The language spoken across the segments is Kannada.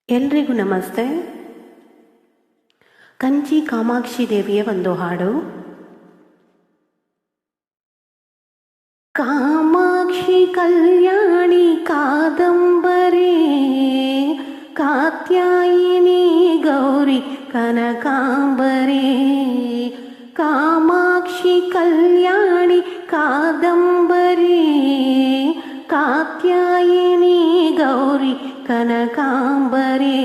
ಎಲ್ರಿಗೂ ನಮಸ್ತೆ. ಕಂಚಿ ಕಾಮಾಕ್ಷಿ ದೇವಿಯ ಒಂದು ಹಾಡು. ಕಾಮಾಕ್ಷಿ ಕಲ್ಯಾಣಿ ಕಾದಂಬರಿ ಕಾತ್ಯಾಯಿನಿ ಗೌರಿ ಕನಕಾಂಬರಿ. ಕಾಮಾಕ್ಷಿ ಕಲ್ಯಾಣಿ ಕಾದಂಬರಿ ಕಾತ್ಯಾಯಿನಿ ಗೌರಿ ಕನಕಾಂಬರಿ.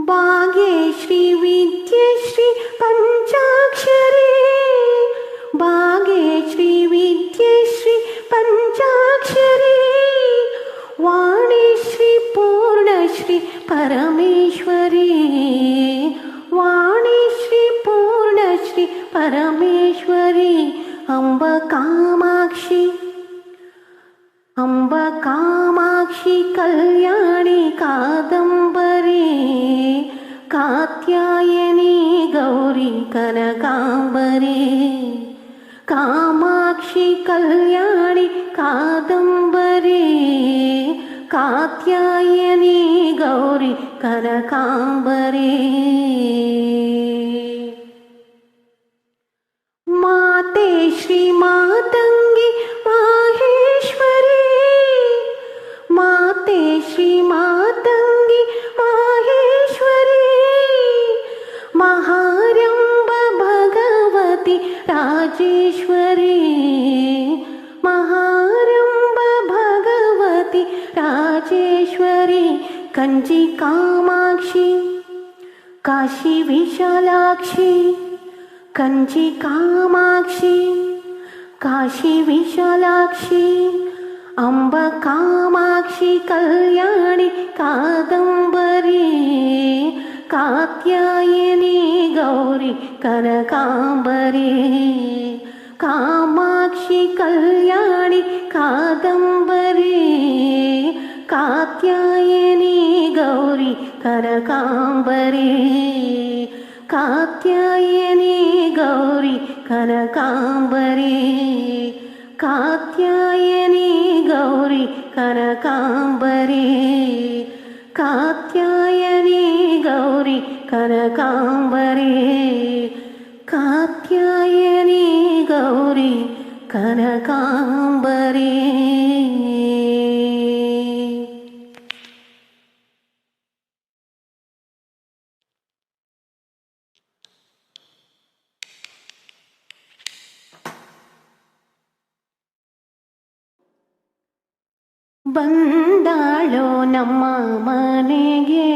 ಭಾಗ್ಯಶ್ರೀ ವಿದ್ಯಶ್ರೀ ಪಂಚಾಕ್ಷರಿ ಭಾಗ್ಯಶ್ರೀ ವಿದ್ಯಶ್ರೀ ಪಂಚಾಕ್ಷರಿ. ವಾಣಿಶ್ರೀ ಪೂರ್ಣಶ್ರೀ ಪರಮೇಶ್ವರಿ ವಾಣಿಶ್ರೀ ಪೂರ್ಣಶ್ರೀ ಪರಮೇಶ್ವರಿ. ಅಂಬ ಕಾಮಾಕ್ಷಿ ಅಂಬ ಕಾಮಾಕ್ಷಿ ಕಲ್ಯಾಣಿ ಕಾದಂಬರಿ ಕಾತ್ಯಾಯನಿ ಗೌರಿ ಕನಕಾಂಬರಿ. ಕಾಮಾಕ್ಷಿ ಕಲ್ಯಾಣಿ ಕಾದಂಬರಿ ಕಾತ್ಯಾಯನಿ ಗೌರಿ ಕನಕಾಂಬರಿ. ಮಾತೆ ಶ್ರೀ ಮಾತಂಗಿ ಮಾಹೇಶ್ವರಿ ಮಾತೆ ಶ್ರೀ ಮಾತಂಗಿ ಮಾಹೇಶ್ವರಿ. ಮಹಾರಂಭ ಭಗವತಿ ರಾಜೇಶ್ವರಿ ಮಹಾರಂಭ ಭಗವತಿ ರಾಜೇಶ್ವರಿ. ಕಂಚಿ ಕಾಮಾಕ್ಷಿ ಕಾಶಿ ವಿಶಾಲಾಕ್ಷಿ ಕಂಚಿ ಕಾಮಾಕ್ಷಿ ಕಾಶಿ ವಿಶಾಲಾಕ್ಷಿ. ಅಂಬ ಕಾಮಾಕ್ಷಿ ಕಲ್ಯಾಣಿ ಕಾದಂಬರಿ ಕಾತ್ಯಾಯನಿ ಗೌರಿ ಕನಕಾಂಬರಿ. ಕಾಮಾಕ್ಷಿ ಕಲ್ಯಾಣಿ ಕಾದಂಬರಿ ಕಾತ್ಯಾಯನಿ ಗೌರಿ ಕನಕಾಂಬರಿ. ಕಾತ್ಯಾಯನಿ ಗೌರಿ ಕನಕಾಂಬರಿ ಕಾತ್ಯಾಯನಿ ಗೌರಿ ಕನಕಾಂಬರಿ ಕಾತ್ಯಾಯನಿ ಗೌರಿ ಕನಕಾಂಬರಿ ಕಾತ್ಯಾಯನಿ ಗೌರಿ ಕನಕಾಂಬರಿ. ಬಂದಾಳೋ ನಮ್ಮ ಮನೆಗೆ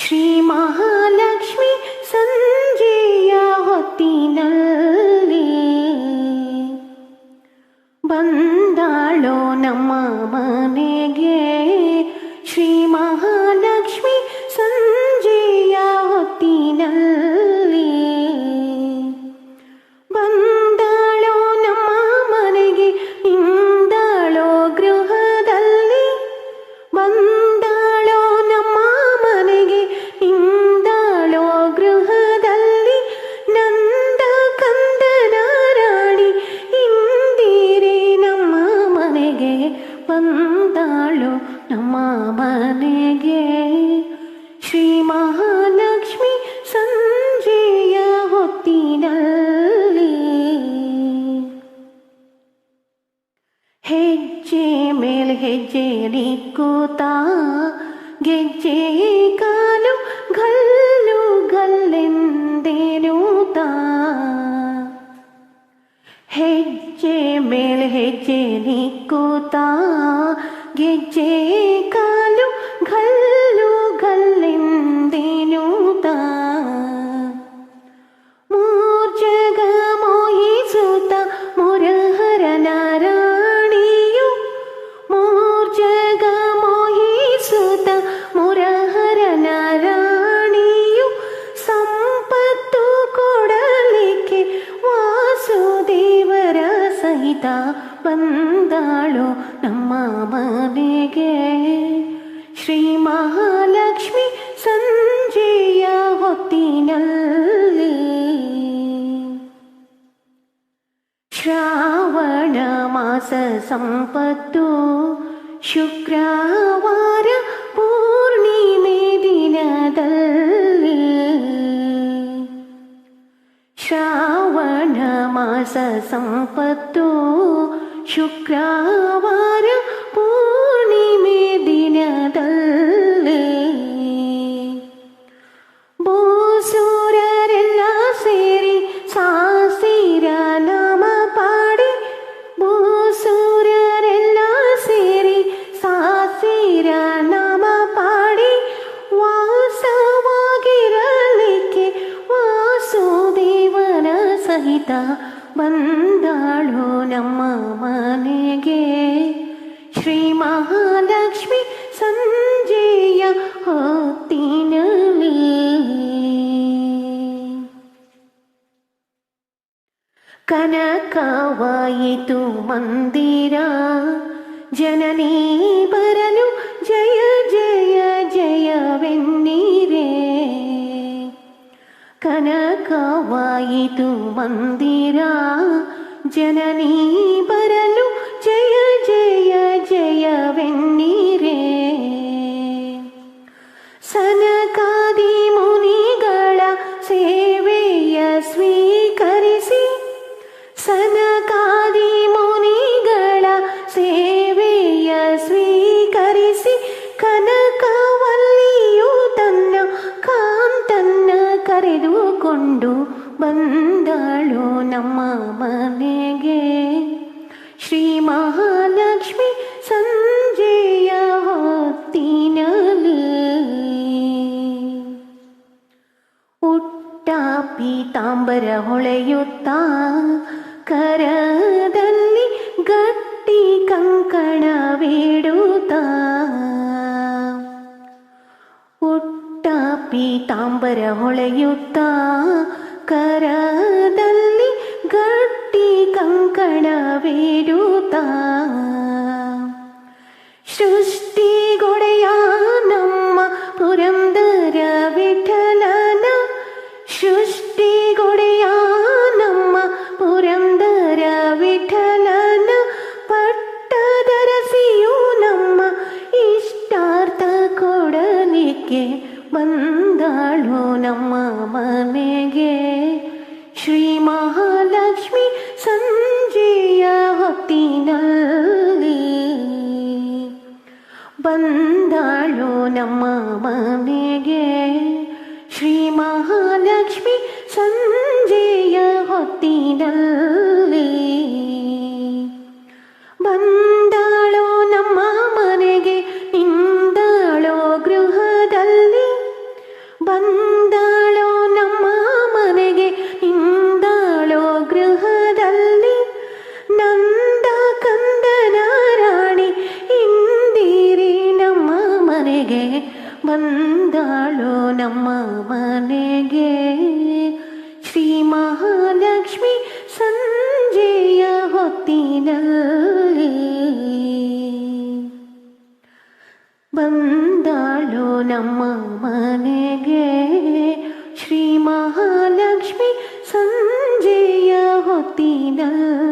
ಶ್ರೀ ಮಹಾಲಕ್ಷ್ಮಿ ಸಂಜೆಯ ಹೊತ್ತಿನಲ್ಲಿ. ಬಂದಾಳೋ ನಮ್ಮ ಮನೆಗೆ ಶ್ರೀ ಮಹಾಲಕ್ಷ್ಮಿ ಸಂಜೆಯ ಹೊತ್ತಿನಲ್ಲಿ. ಬಂದಾಳೋ ನಮ್ಮ ಮನೆಗೆ ಇಂದಾಳೋ ಗೃಹದಲ್ಲಿ. ಬಂದಾಳೋ ನಮ್ಮ ಮನೆಗೆ ಇಂದಾಳೋ ಗೃಹದಲ್ಲಿ. ನಂದ ಕಂದನ ರಾಣಿ ಇಂದಿರೆ ನಮ್ಮ ಮನೆಗೆ. ಬಂದಾಳೋ ನಮ್ಮ ಮನೆಗೆ ಶ್ರೀ ಮಹಾಲಕ್ಷ್ಮಿ ಸಂಜೆಯ ಹೊತ್ತಿನಲ್ಲಿ. ಹೆಜ್ಜೆ ಮೇಲೆ ಹೆಜ್ಜೆ ನಿಕ್ಕುತ್ತಾ ಗೆಜ್ಜೆ ಕಾಲು ಗಲ್ಲು ಗಲ್ಲೆಂದೇನುತ್ತಾ. ಹೆಜ್ಜೆ ಮೇಲೆ ಹೆಜ್ಜೆ ನಿಕ್ಕುತ್ತಾ ಗೆಜ್ಜೆ ಕಾಲು ಗಲ್ಲು ಗಲ್ಲೆಂದೇನುತ್ತಾ. ಮೂರ್ಜಗ ಮೋಹಿಸುತ್ತ ಮುರಹರನ ರಾಣಿಯು ಮೂರ್ಜಗ ಮೋಹಿಸುತ್ತ ಮುರಹರನ ರಾಣಿಯು. ಸಂಪತ್ತು ಕೊಡಲಿಕ್ಕೆ ವಾಸುದೇವರ ಸಹಿತ ಬಂದಾಳು ನಮ್ಮ ಮನೆಗೆ ಶ್ರೀ ಮಹಾಲಕ್ಷ್ಮಿ ಸಂಜೆಯ ಹೊತ್ತಿನಲ್ಲಿ. ಶ್ರಾವಣ ಮಾಸ ಸಂಪತ್ತು ಶುಕ್ರವಾರ ಪೂರ್ಣಿಮೆ ದಿನದಲ್ಲಿ ಶ್ರಾವಣ ಮಾಸ ಸಂಪತ್ತು ಶುಕ್ರವಾರ ಪೂರ್ಣಿಮೆ ದಿನದಲ್ಲಿ ಭೂಸೂರರೆಲ್ಲ ಸೇರಿ ಸಾಸಿರ ನಾಮ ಪಾಡಿ ಭೂಸೂರರೆಲ್ಲ ಸೇರಿ ಸಾಸಿರ ನಾಮ ಪಾಡಿ ವಾಸವಾಗಿರಲಿಕ್ಕೆ ವಾಸುದೇವನ ಸಹಿತ ಬಂದಾಳು ನಮ್ಮ ಮನೆಗೆ ಶ್ರೀ ಮಹಾಲಕ್ಷ್ಮಿ ಸಂಜೆಯ ಹೊತ್ತಿನಲ್ಲಿ. ಕನಕವಾಯಿತು ಮಂದಿರ ಜನನಿ ಬರಲು ಜಯ ಜಯ ಜಯವೆನ್ನಿರೆ. ಕನಕವಾಯಿತು ಮಂದಿರ ಜನನಿ ಬರಲು ಜಯ ಜಯ ಜಯವೆನ್ನಿರೆ. ಸನಕಾದಿ ಮುನಿಗಳ ಸೇವೆಯ ಸ್ವೀಕರಿಸಿ ಸನಕಾದಿ ಮುನಿಗಳ ಸೇವೆಯ ಸ್ವೀಕರಿಸಿ ಕನಕವಲ್ಲಿಯು ತನ್ನ ಕಾಂತನ್ನ ಕರೆದುಕೊಂಡು ಬಂದಳು ನಮ್ಮ ಮನೆಗೆ ಶ್ರೀ ಮಹಾಲಕ್ಷ್ಮಿ ಸಂಜೆಯ ಹೊತ್ತಿನಲ್ಲಿ. ಉಟ್ಟ ಪೀತಾಂಬರ ಹೊಳೆಯುತ್ತಾ ಕರದಲ್ಲಿ ಗಟ್ಟಿ ಕಂಕಣವಿಡುತ್ತಾ ಉಟ್ಟ ಪೀತಾಂಬರ ಹೊಳೆಯುತ್ತಾ ಕರದಲ್ಲಿ ಗಟ್ಟಿ ಕಂಕಣವಿಡುತ್ತಾ ಸೃಷ್ಟಿಗೊಡೆಯ ನಮ್ಮ ಪುರಂದರ ವಿಠಲನ ಸೃಷ್ಟಿಗೊಡೆಯ ನಮ್ಮ ಪುರಂದರ ವಿಠಲನ ಪಟ್ಟದರಸಿಯು ನಮ್ಮ ಇಷ್ಟಾರ್ಥ ಕೊಡಲಿಕ್ಕೆ ಬಂದಾಳು ನಮ್ಮ ಮನೆಗೆ ಶ್ರೀ ಮಹಾಲಕ್ಷ್ಮಿ ಸಂಜೆಯ ಹೊತ್ತಿನಲ್ಲಿ ಬಂದಾಳು ನಮ್ಮ ಮನೆಗೆ ಶ್ರೀ ಮಹಾಲಕ್ಷ್ಮಿ ಸಂಜೆಯ ಹೊತ್ತಿನಲ್ಲಿ ಬಂದಾಳೋ ನಮ್ಮ ಮನೆಗೆ ನಿಂದಾಳೋ ಗೃಹದಲ್ಲಿ ಬಂದಾಳೋ ನಮ್ಮ ಮನೆಗೆ ನಿಂದಾಳೋ ಗೃಹದಲ್ಲಿ ನಂದ ಕಂದನ ರಾಣಿ ಇಂದಿರಿ ನಮ್ಮ ಮನೆಗೆ ಬಂದಾಳೋ ನಮ್ಮ ಮನೆಗೆ ಶ್ರೀ ಮಹಾಲಕ್ಷ್ಮಿ ಸಂಜೆಯ ಹೊತ್ತಿನಲ್ಲಿ ಬಂದಾಳೋ ನಮ್ಮ ಮನೆಗೆ ಶ್ರೀ ಮಹಾಲಕ್ಷ್ಮಿ ಸಂಜೆಯ ಹೊತ್ತಿನಲ್ಲಿ.